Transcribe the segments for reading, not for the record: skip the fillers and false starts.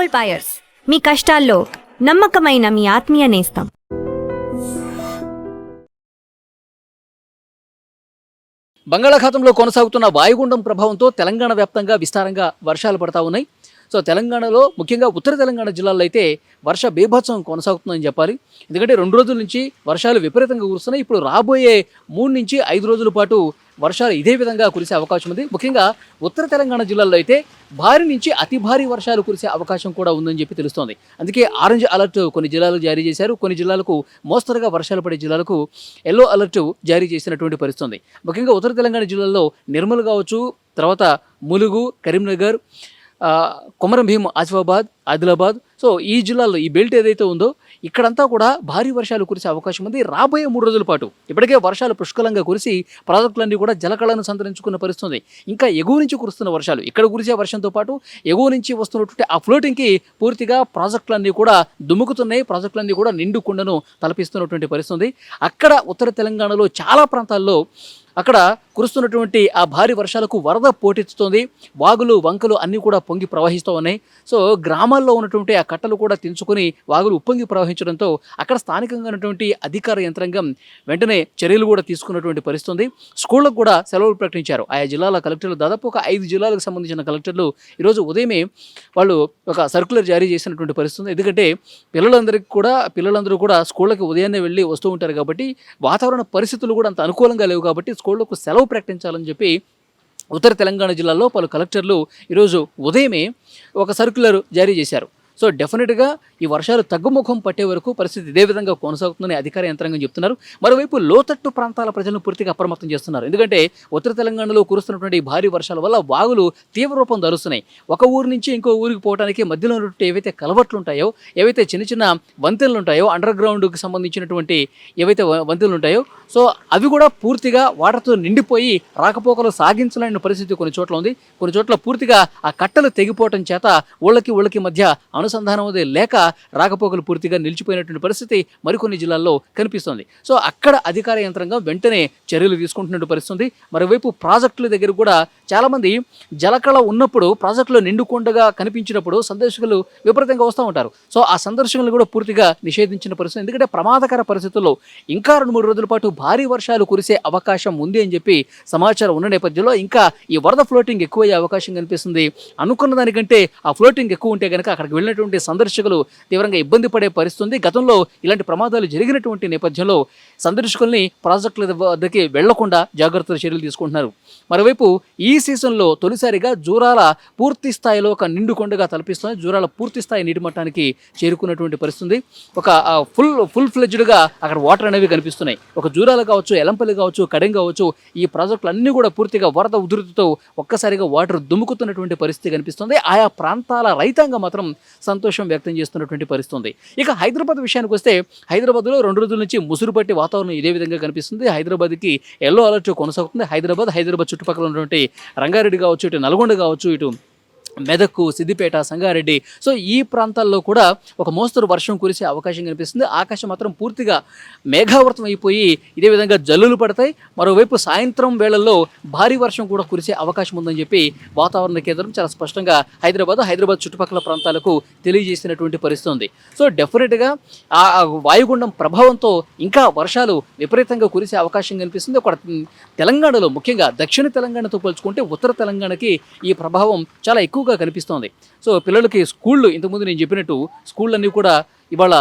Gold buyers, మీ కష్టాల్లో నమ్మకమైన మీ ఆత్మీయ నేస్తం. బంగాళాఖాతంలో కొనసాగుతున్న వాయుగుండం ప్రభావంతో తెలంగాణ వ్యాప్తంగా విస్తారంగా వర్షాలు పడతా ఉన్నాయి. సో తెలంగాణలో ముఖ్యంగా ఉత్తర తెలంగాణ జిల్లాల్లో అయితే వర్ష బీభత్సం కొనసాగుతుందని చెప్పాలి. ఎందుకంటే 2 రోజుల నుంచి వర్షాలు విపరీతంగా కురుస్తున్నాయి. ఇప్పుడు రాబోయే 3 నుంచి 5 రోజుల పాటు వర్షాలు ఇదే విధంగా కురిసే అవకాశం ఉంది. ముఖ్యంగా ఉత్తర తెలంగాణ జిల్లాల్లో అయితే భారీ నుంచి అతి భారీ వర్షాలు కురిసే అవకాశం కూడా ఉందని చెప్పి తెలుస్తోంది. అందుకే ఆరెంజ్ అలర్ట్ కొన్ని జిల్లాలకు జారీ చేశారు. కొన్ని జిల్లాలకు మోస్తరుగా వర్షాలు పడే జిల్లాలకు ఎల్లో అలర్ట్ జారీ చేసినటువంటి పరిస్థితి. ముఖ్యంగా ఉత్తర తెలంగాణ జిల్లాల్లో నిర్మల్ కావచ్చు, తర్వాత ములుగు, కరీంనగర్, కొమరం భీం, ఆసిఫాబాద్, ఆదిలాబాద్, సో ఈ జిల్లాల్లో ఈ బెల్ట్ ఏదైతే ఉందో ఇక్కడంతా కూడా భారీ వర్షాలు కురిసే అవకాశం ఉంది. రాబోయే 3 రోజుల పాటు ఇప్పటికే వర్షాలు పుష్కలంగా కురిసి ప్రాజెక్టులన్నీ కూడా జలకళను సంతరించుకున్న పరిస్థితి. ఇంకా ఎగువ నుంచి కురుస్తున్న వర్షాలు, ఇక్కడ కురిసే వర్షంతో పాటు ఎగువ నుంచి వస్తున్నటువంటి ఆ ఫ్లోటింగ్కి పూర్తిగా ప్రాజెక్టులన్నీ కూడా దుముకుతున్నాయి. ప్రాజెక్టులన్నీ కూడా నిండు కుండను తలపిస్తున్నటువంటి పరిస్థితి. అక్కడ ఉత్తర తెలంగాణలో చాలా ప్రాంతాల్లో అక్కడ కురుస్తున్నటువంటి ఆ భారీ వర్షాలకు వరద పోటెత్తుతోంది. వాగులు వంకలు అన్నీ కూడా పొంగి ప్రవహిస్తూ ఉన్నాయి. సో గ్రామాల్లో ఉన్నటువంటి ఆ కట్టలు కూడా తెంచుకొని వాగులు ఉప్పొంగి ప్రవహించడంతో అక్కడ స్థానికంగా ఉన్నటువంటి అధికార యంత్రాంగం వెంటనే చర్యలు కూడా తీసుకున్నటువంటి పరిస్థితి. స్కూళ్ళకు కూడా సెలవులు ప్రకటించారు. ఆయా జిల్లాల కలెక్టర్లు, దాదాపు ఒక 5 జిల్లాలకు సంబంధించిన కలెక్టర్లు ఈరోజు ఉదయమే వాళ్ళు ఒక సర్క్యులర్ జారీ చేసినటువంటి పరిస్థితి. ఎందుకంటే పిల్లలందరూ కూడా స్కూళ్ళకి ఉదయాన్నే వెళ్ళి వస్తూ ఉంటారు కాబట్టి వాతావరణ పరిస్థితులు కూడా అంత అనుకూలంగా లేవు కాబట్టి స్కూళ్లకు సెలవు ప్రకటించాలని చెప్పి ఉత్తర తెలంగాణ జిల్లాలో పలు కలెక్టర్లు ఈరోజు ఉదయమే ఒక సర్క్యులర్ జారీ చేశారు. సో డెఫినెట్గా ఈ వర్షాలు తగ్గుముఖం పట్టే వరకు పరిస్థితి ఇదే విధంగా కొనసాగుతుందని అధికార యంత్రాంగం చెప్తున్నారు. మరోవైపు లోతట్టు ప్రాంతాల ప్రజలను పూర్తిగా అప్రమత్తం చేస్తున్నారు. ఎందుకంటే ఉత్తర తెలంగాణలో కురుస్తున్నటువంటి భారీ వర్షాల వల్ల వాగులు తీవ్ర రూపం ధరుస్తున్నాయి. ఒక ఊరు నుంచి ఇంకో ఊరికి పోవడానికి మధ్యలో ఉన్నటువంటి ఏవైతే కలవట్లు ఉంటాయో, ఏవైతే చిన్న చిన్న వంతెనలు ఉంటాయో, అండర్ గ్రౌండ్కి సంబంధించినటువంటి ఏవైతే వంతెనలు ఉంటాయో, సో అవి కూడా పూర్తిగా వాటర్తో నిండిపోయి రాకపోకలు సాగించలేని పరిస్థితి కొన్ని చోట్ల ఉంది. కొన్ని చోట్ల పూర్తిగా ఆ కట్టలు తెగిపోవటం చేత ఊళ్ళకి మధ్య అనుసంధానం అనేది లేక రాకపోకలు పూర్తిగా నిలిచిపోయినటువంటి పరిస్థితి మరికొన్ని జిల్లాల్లో కనిపిస్తుంది. సో అక్కడ అధికార యంత్రాంగం వెంటనే చర్యలు తీసుకుంటున్న పరిస్థితి. మరోవైపు ప్రాజెక్టుల దగ్గర కూడా చాలామంది జలకళ ఉన్నప్పుడు ప్రాజెక్టులో నిండుకొండగా కనిపించినప్పుడు సందర్శకులు విపరీతంగా వస్తూ ఉంటారు. సో ఆ సందర్శకులను కూడా పూర్తిగా నిషేధించిన పరిస్థితి. ఎందుకంటే ప్రమాదకర పరిస్థితుల్లో ఇంకా 2-3 రోజుల పాటు భారీ వర్షాలు కురిసే అవకాశం ఉంది అని చెప్పి సమాచారం ఉన్న నేపథ్యంలో ఇంకా ఈ వరద ఫ్లోటింగ్ ఎక్కువయ్యే అవకాశం కనిపిస్తుంది. అనుకున్న దానికంటే ఆ ఫ్లోటింగ్ ఎక్కువ ఉంటే కనుక అక్కడికి వెళ్ళినటువంటి సందర్శకులు తీవ్రంగా ఇబ్బంది పడే పరిస్థితి. గతంలో ఇలాంటి ప్రమాదాలు జరిగినటువంటి నేపథ్యంలో సందర్శకుల్ని ప్రాజెక్టుల వద్దకి వెళ్లకుండా జాగ్రత్త చర్యలు తీసుకుంటున్నారు. మరోవైపు ఈ సీజన్లో తొలిసారిగా జూరాల పూర్తి స్థాయిలో ఒక నిండుకొండగా తలపిస్తుంది. జూరాల పూర్తి స్థాయి నీటి మట్టానికి చేరుకున్నటువంటి పరిస్థితి. ఒక ఫుల్ ఫ్లెడ్జ్డ్గా అక్కడ వాటర్ అనేవి కనిపిస్తున్నాయి. ఒక జూరాలు కావచ్చు, ఎలంపల్లి కావచ్చు, కడెం కావచ్చు, ఈ ప్రాజెక్టులు అన్నీ కూడా పూర్తిగా వరద ఉధృతితో ఒక్కసారిగా వాటర్ దుముకుతున్నటువంటి పరిస్థితి కనిపిస్తుంది. ఆయా ప్రాంతాల రైతాంగం మాత్రం సంతోషం వ్యక్తం చేస్తున్నటువంటి పరిస్థితి. ఇక హైదరాబాద్ విషయానికి వస్తే హైదరాబాద్లో 2 రోజుల నుంచి ముసురు పట్టి వాతావరణం ఇదే విధంగా కనిపిస్తుంది. హైదరాబాద్కి ఎల్లో అలర్ట్ కొనసాగుతుంది. హైదరాబాద్ చుట్టుపక్కల ఉన్నటువంటి రంగారెడ్డి కావచ్చు, ఇటు నల్గొండ కావచ్చు, ఇటు మెదక్, సిద్దిపేట, సంగారెడ్డి, సో ఈ ప్రాంతాల్లో కూడా ఒక మోస్తరు వర్షం కురిసే అవకాశం కనిపిస్తుంది. ఆకాశం మాత్రం పూర్తిగా మేఘావృతం అయిపోయి ఇదే విధంగా జల్లులు పడతాయి. మరోవైపు సాయంత్రం వేళల్లో భారీ వర్షం కూడా కురిసే అవకాశం ఉందని చెప్పి వాతావరణ కేంద్రం చాలా స్పష్టంగా హైదరాబాద్ చుట్టుపక్కల ప్రాంతాలకు తెలియజేసినటువంటి పరిస్థితి ఉంది. సో డెఫినెట్గా ఆ వాయుగుండం ప్రభావంతో ఇంకా వర్షాలు విపరీతంగా కురిసే అవకాశం కనిపిస్తుంది. ఒక తెలంగాణలో ముఖ్యంగా దక్షిణ తెలంగాణతో పోల్చుకుంటే ఉత్తర తెలంగాణకి ఈ ప్రభావం చాలా ఎక్కువగా కనిపిస్తోంది. సో పిల్లలకి స్కూళ్ళు, ఇంతకుముందు నేను చెప్పినట్టు స్కూళ్ళన్నీ కూడా ఇవాళ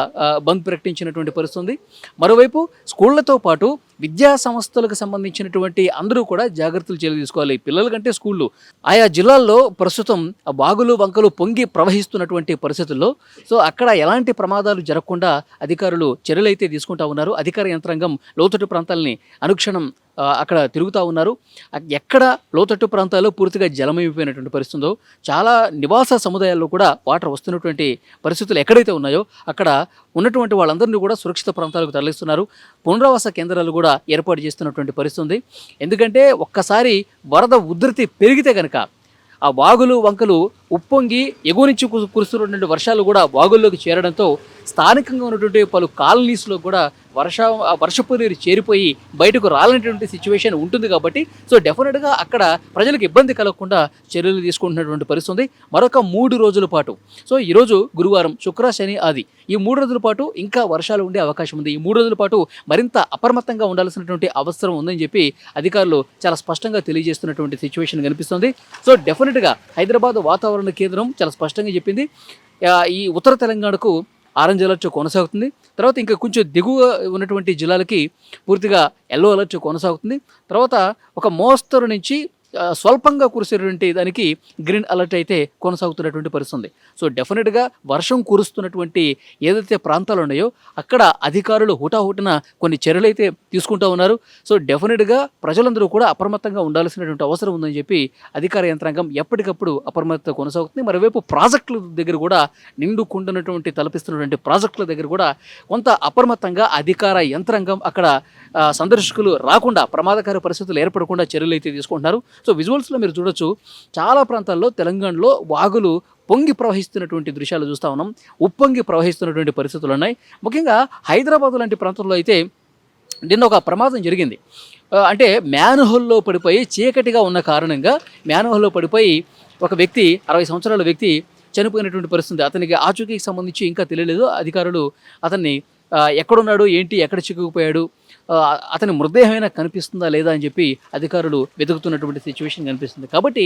బంద్ ప్రకటించినటువంటి పరిస్థితి. మరోవైపు స్కూళ్లతో పాటు విద్యా సంస్థలకు సంబంధించినటువంటి అందరూ కూడా జాగ్రత్తలు చర్యలు తీసుకోవాలి. పిల్లల కంటే స్కూళ్ళు ఆయా జిల్లాల్లో ప్రస్తుతం వాగులు వంకలు పొంగి ప్రవహిస్తున్నటువంటి పరిస్థితుల్లో సో అక్కడ ఎలాంటి ప్రమాదాలు జరగకుండా అధికారులు చర్యలు అయితే తీసుకుంటా ఉన్నారు. అధికార యంత్రాంగం లోతట్టు ప్రాంతాలని అనుక్షణం అక్కడ తిరుగుతూ ఉన్నారు. ఎక్కడ లోతట్టు ప్రాంతాల్లో పూర్తిగా జలమైపోయినటువంటి పరిస్థితుందో, చాలా నివాస సముదాయాల్లో కూడా వాటర్ వస్తున్నటువంటి పరిస్థితులు ఎక్కడైతే ఉన్నాయో అక్కడ ఉన్నటువంటి వాళ్ళందరినీ కూడా సురక్షిత ప్రాంతాలకు తరలిస్తున్నారు. పునరావాస కేంద్రాలు కూడా ఏర్పాటు చేస్తున్నటువంటి పరిస్థితి. ఎందుకంటే ఒక్కసారి వరద ఉధృతి పెరిగితే కనుక ఆ వాగులు వంకలు ఉప్పొంగి ఎగువ నుంచి కురుస్తున్నటువంటి వర్షాలు కూడా వాగుల్లోకి చేరడంతో స్థానికంగా ఉన్నటువంటి పలు కాలనీస్లో కూడా వర్షపు నీరు చేరిపోయి బయటకు రాలనేటువంటి సిచ్యువేషన్ ఉంటుంది కాబట్టి సో డెఫినెట్గా అక్కడ ప్రజలకు ఇబ్బంది కలగకుండా చర్యలు తీసుకుంటున్నటువంటి పరిస్థితి ఉంది. మరొక 3 రోజుల పాటు సో ఈరోజు గురువారం, శుక్ర, శని, ఆది ఈ 3 రోజుల పాటు ఇంకా వర్షాలు ఉండే అవకాశం ఉంది. ఈ 3 రోజుల పాటు మరింత అప్రమత్తంగా ఉండాల్సినటువంటి అవసరం ఉందని చెప్పి అధికారులు చాలా స్పష్టంగా తెలియజేస్తున్నటువంటి సిచ్యువేషన్ కనిపిస్తుంది. సో డెఫినెట్గా హైదరాబాద్ వాతావరణ కేంద్రం చాలా స్పష్టంగా చెప్పింది, ఈ ఉత్తర తెలంగాణకు ఆరెంజ్ అలర్ట్ కొనసాగుతుంది. తర్వాత ఇంకా కొంచెం దిగువ ఉన్నటువంటి జిల్లాలకి పూర్తిగా ఎల్లో అలర్ట్ కొనసాగుతుంది. తర్వాత ఒక మోస్తరు నుంచి స్వల్పంగా కురిసేటువంటి దానికి గ్రీన్ అలర్ట్ అయితే కొనసాగుతున్నటువంటి పరిస్థితి ఉంది. సో డెఫినెట్గా వర్షం కురుస్తున్నటువంటి ఏదైతే ప్రాంతాలు ఉన్నాయో అక్కడ అధికారులు హుటాహుటిన కొన్ని చర్యలు అయితే తీసుకుంటూ ఉన్నారు. సో డెఫినెట్గా ప్రజలందరూ కూడా అప్రమత్తంగా ఉండాల్సినటువంటి అవసరం ఉందని చెప్పి అధికార యంత్రాంగం ఎప్పటికప్పుడు అప్రమత్తత కొనసాగుతుంది. మరోవైపు ప్రాజెక్టుల దగ్గర కూడా నిండుకుంటున్నటువంటి తలపిస్తున్నటువంటి ప్రాజెక్టుల దగ్గర కూడా కొంత అప్రమత్తంగా అధికార యంత్రాంగం అక్కడ సందర్శకులు రాకుండా ప్రమాదకర పరిస్థితులు ఏర్పడకుండా చర్యలు అయితే తీసుకుంటున్నారు. సో విజువల్స్లో మీరు చూడొచ్చు, చాలా ప్రాంతాల్లో తెలంగాణలో వాగులు పొంగి ప్రవహిస్తున్నటువంటి దృశ్యాలు చూస్తూ ఉన్నాం. ఉప్పొంగి ప్రవహిస్తున్నటువంటి పరిస్థితులు ఉన్నాయి. ముఖ్యంగా హైదరాబాద్ లాంటి ప్రాంతంలో అయితే నిన్న ఒక ప్రమాదం జరిగింది. అంటే మ్యాన్హోల్లో పడిపోయి చీకటిగా ఉన్న కారణంగా మ్యాన్హోల్లో పడిపోయి ఒక వ్యక్తి 60 సంవత్సరాల వ్యక్తి చనిపోయినటువంటి పరిస్థితి. అతనికి ఆచూకీకి సంబంధించి ఇంకా తెలియలేదు. అధికారులు అతన్ని ఎక్కడున్నాడు, ఏంటి, ఎక్కడ చిక్కుకుపోయాడు, అతని మృతదేహమైనా కనిపిస్తుందా లేదా అని చెప్పి అధికారులు వెతుకుతున్నటువంటి సిచ్యువేషన్ కనిపిస్తుంది. కాబట్టి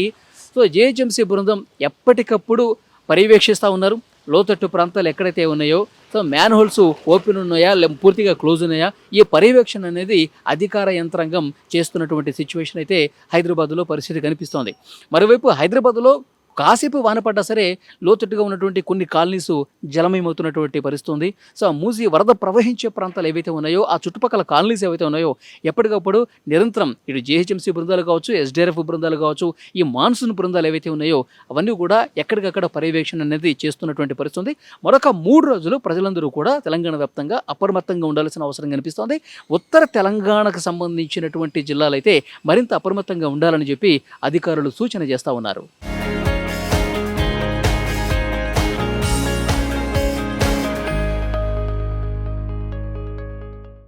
సో జిహెచ్ఎంసీ బృందం ఎప్పటికప్పుడు పర్యవేక్షిస్తూ ఉన్నారు. లోతట్టు ప్రాంతాలు ఎక్కడైతే ఉన్నాయో సో మ్యాన్హోల్స్ ఓపెన్ ఉన్నాయా పూర్తిగా క్లోజ్ ఉన్నాయా, ఈ పర్యవేక్షణ అనేది అధికార యంత్రాంగం చేస్తున్నటువంటి సిచ్యువేషన్ అయితే హైదరాబాద్లో పరిస్థితి కనిపిస్తోంది. మరోవైపు హైదరాబాద్లో కాసేపు వాన పడ్డా సరే లోతట్టుగా ఉన్నటువంటి కొన్ని కాలనీస్ జలమయమవుతున్నటువంటి పరిస్థితి ఉంది. సో ఆ మూసి వరద ప్రవహించే ప్రాంతాలు ఏవైతే ఉన్నాయో ఆ చుట్టుపక్కల కాలనీస్ ఏవైతే ఉన్నాయో ఎప్పటికప్పుడు నిరంతరం ఇటు జిహెచ్ఎంసీ బృందాలు కావచ్చు, ఎస్డిఆర్ఎఫ్ బృందాలు కావచ్చు, ఈ మాన్సూన్ బృందాలు ఏవైతే ఉన్నాయో అవన్నీ కూడా ఎక్కడికక్కడ పర్యవేక్షణ అనేది చేస్తున్నటువంటి పరిస్థితి ఉంది. మరొక 3 రోజులు ప్రజలందరూ కూడా తెలంగాణ వ్యాప్తంగా అప్రమత్తంగా ఉండాల్సిన అవసరం కనిపిస్తోంది. ఉత్తర తెలంగాణకు సంబంధించినటువంటి జిల్లాలైతే మరింత అప్రమత్తంగా ఉండాలని చెప్పి అధికారులు సూచన చేస్తూ ఉన్నారు.